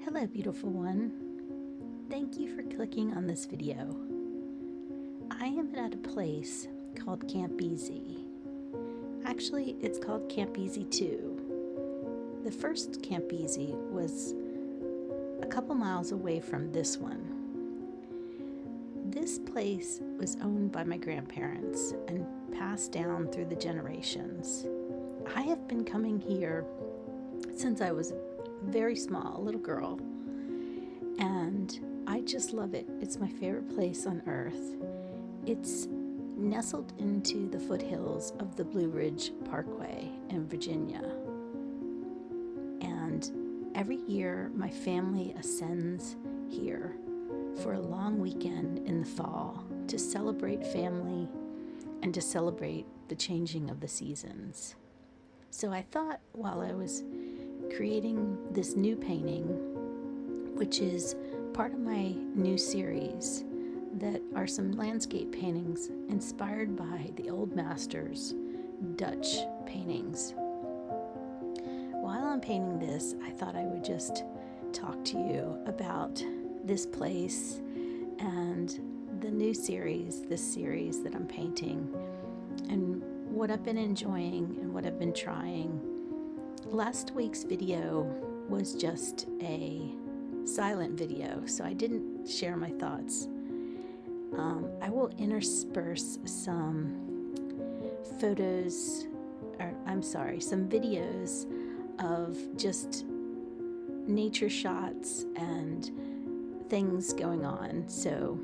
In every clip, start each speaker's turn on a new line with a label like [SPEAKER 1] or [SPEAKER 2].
[SPEAKER 1] Hello, beautiful one. Thank you for clicking on this video. I am at a place called Camp Easy. Actually, it's called Camp Easy 2. The first Camp Easy was a couple miles away from this one. This place was owned by my grandparents and passed down through the generations. I have been coming here since I was very small, a little girl, and I just love it. It's my favorite place on earth. It's nestled into the foothills of the Blue Ridge Parkway in Virginia, and every year my family ascends here for a long weekend in the fall to celebrate family and to celebrate the changing of the seasons. So I thought, while I was creating this new painting, which is part of my new series, that are some landscape paintings inspired by the old masters' Dutch paintings. While I'm painting this, I thought I would just talk to you about this place and the new series, this series that I'm painting, and what I've been enjoying and what I've been trying. Last week's video was just a silent video, so I didn't share my thoughts. I will intersperse some some videos of just nature shots and things going on. So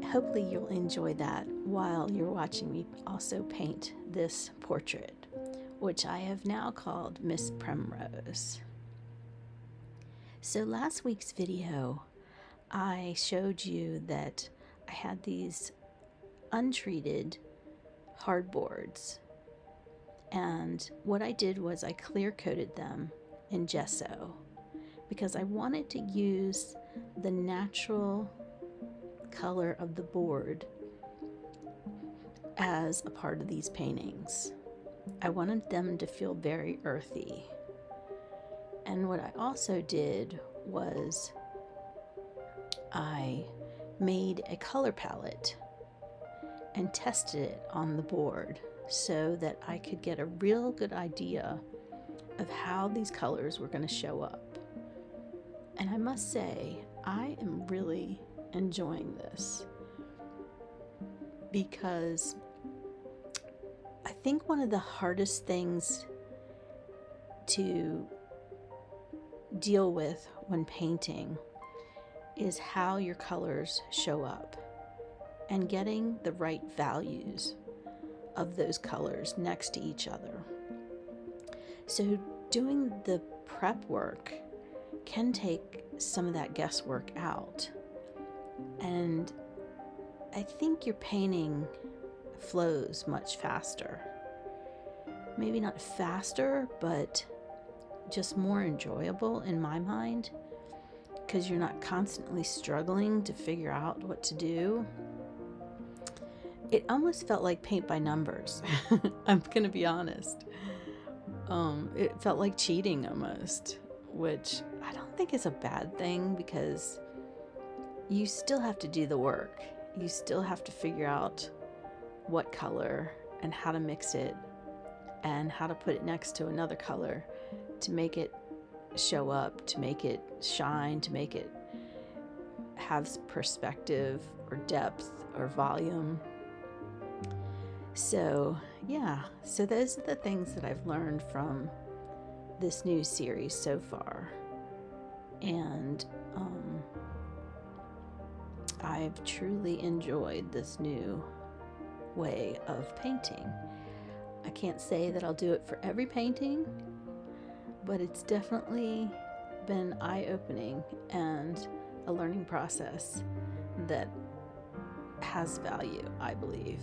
[SPEAKER 1] hopefully you'll enjoy that while you're watching me also paint this portrait, which I have now called Miss Primrose. So last week's video, I showed you that I had these untreated hardboards, and what I did was I clear coated them in gesso because I wanted to use the natural color of the board as a part of these paintings. I wanted them to feel very earthy. And what I also did was I made a color palette and tested it on the board so that I could get a real good idea of how these colors were going to show up. And I must say, I am really enjoying this because I think one of the hardest things to deal with when painting is how your colors show up and getting the right values of those colors next to each other. So doing the prep work can take some of that guesswork out, and I think your painting flows much faster maybe not faster, but just more enjoyable in my mind, because you're not constantly struggling to figure out what to do. It almost felt like paint by numbers. I'm going to be honest. It felt like cheating almost, which I don't think is a bad thing, because you still have to do the work. You still have to figure out what color and how to mix it and how to put it next to another color to make it show up, to make it shine, to make it have perspective or depth or volume. So those are the things that I've learned from this new series so far. And I've truly enjoyed this new way of painting. I can't say that I'll do it for every painting, but it's definitely been eye-opening and a learning process that has value, I believe.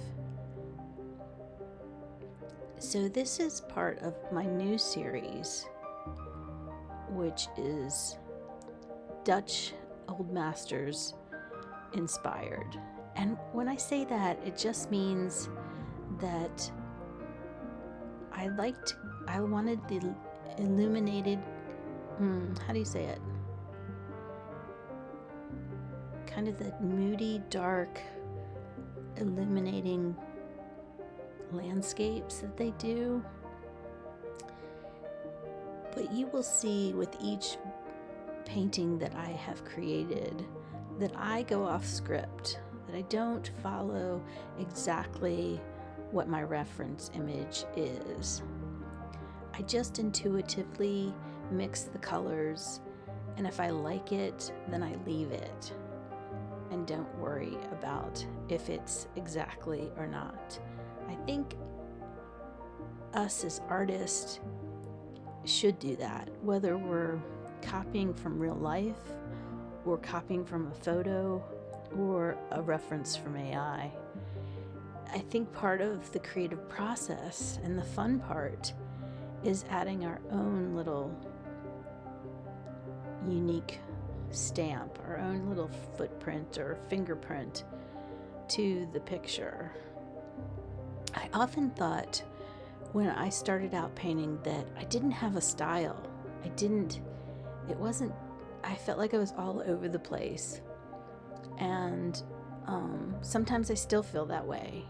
[SPEAKER 1] So this is part of my new series, which is Dutch Old Masters inspired. And when I say that, it just means that I wanted the illuminated, how do you say it? Kind of the moody, dark, illuminating landscapes that they do. But you will see with each painting that I have created that I go off script, that I don't follow exactly what my reference image is. I just intuitively mix the colors, and if I like it, then I leave it and don't worry about if it's exactly or not. I think us as artists should do that, whether we're copying from real life or copying from a photo or a reference from AI. I think part of the creative process and the fun part is adding our own little unique stamp, our own little footprint or fingerprint to the picture. I often thought when I started out painting that I didn't have a style. I felt like I was all over the place. And sometimes I still feel that way,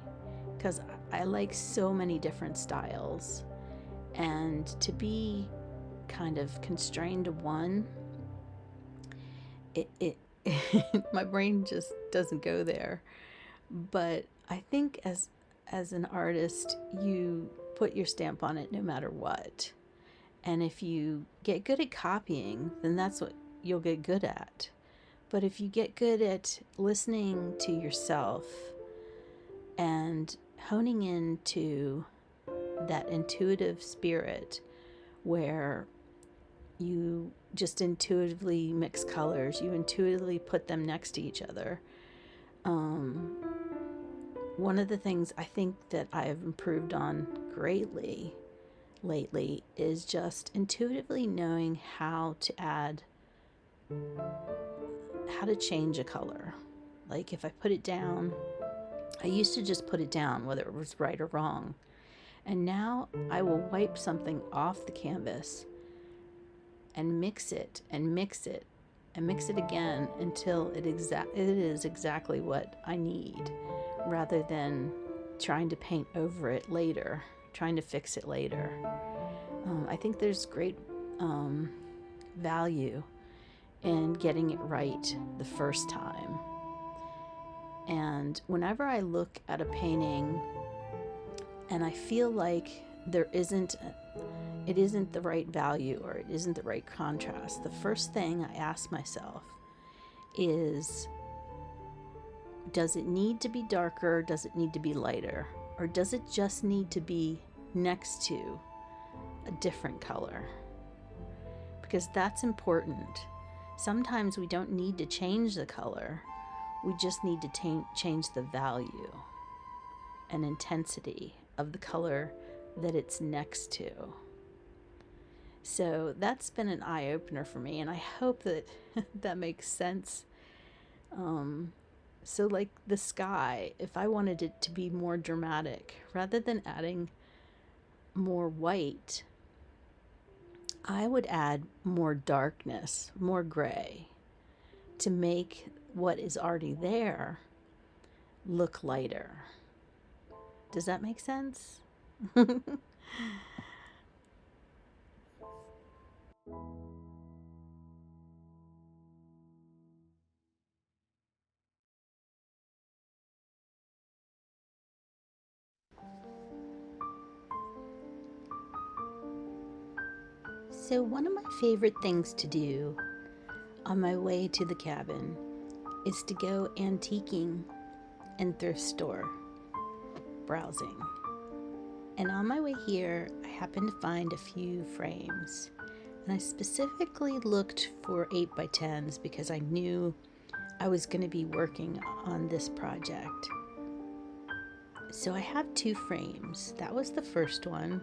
[SPEAKER 1] because I like so many different styles. And to be kind of constrained to one, it my brain just doesn't go there. But I think as an artist, you put your stamp on it no matter what. And if you get good at copying, then that's what you'll get good at. But if you get good at listening to yourself and honing into that intuitive spirit where you just intuitively mix colors, you intuitively put them next to each other. One of the things I think that I have improved on greatly lately is just intuitively knowing how to change a color. Like if I put it down, I used to just put it down whether it was right or wrong. And now I will wipe something off the canvas and mix it and mix it and mix it again until it is exactly what I need, rather than trying to paint over it later, trying to fix it later. I think there's great value in getting it right the first time. And whenever I look at a painting and I feel like it isn't the right value or it isn't the right contrast, the first thing I ask myself is, does it need to be darker? Does it need to be lighter? Or does it just need to be next to a different color? Because that's important. Sometimes we don't need to change the color. We just need to change the value and intensity of the color that it's next to. So that's been an eye-opener for me, and I hope that that makes sense. So like the sky, if I wanted it to be more dramatic, rather than adding more white, I would add more darkness, more gray, to make what is already there look lighter. Does that make sense? So one of my favorite things to do on my way to the cabin is to go antiquing and thrift store browsing. And on my way here, I happened to find a few frames. And I specifically looked for 8x10s because I knew I was going to be working on this project. So I have 2 frames. That was the first one,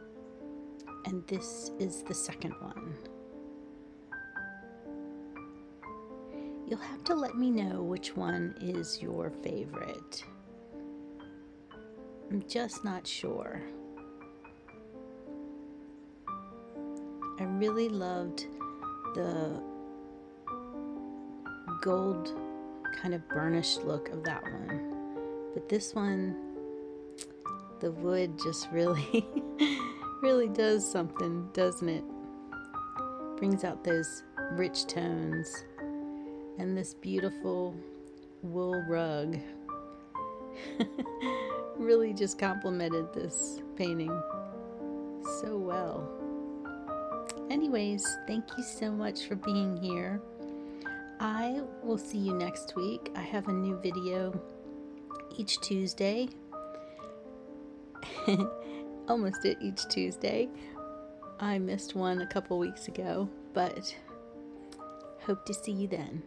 [SPEAKER 1] and this is the second one. You'll have to let me know which one is your favorite. I'm just not sure. I really loved the gold kind of burnished look of that one. But this one, the wood just really, really does something, doesn't it? Brings out those rich tones. And this beautiful wool rug really just complemented this painting so well. Anyways, thank you so much for being here. I will see you next week. I have a new video each Tuesday. Almost each Tuesday. I missed one a couple weeks ago, but hope to see you then.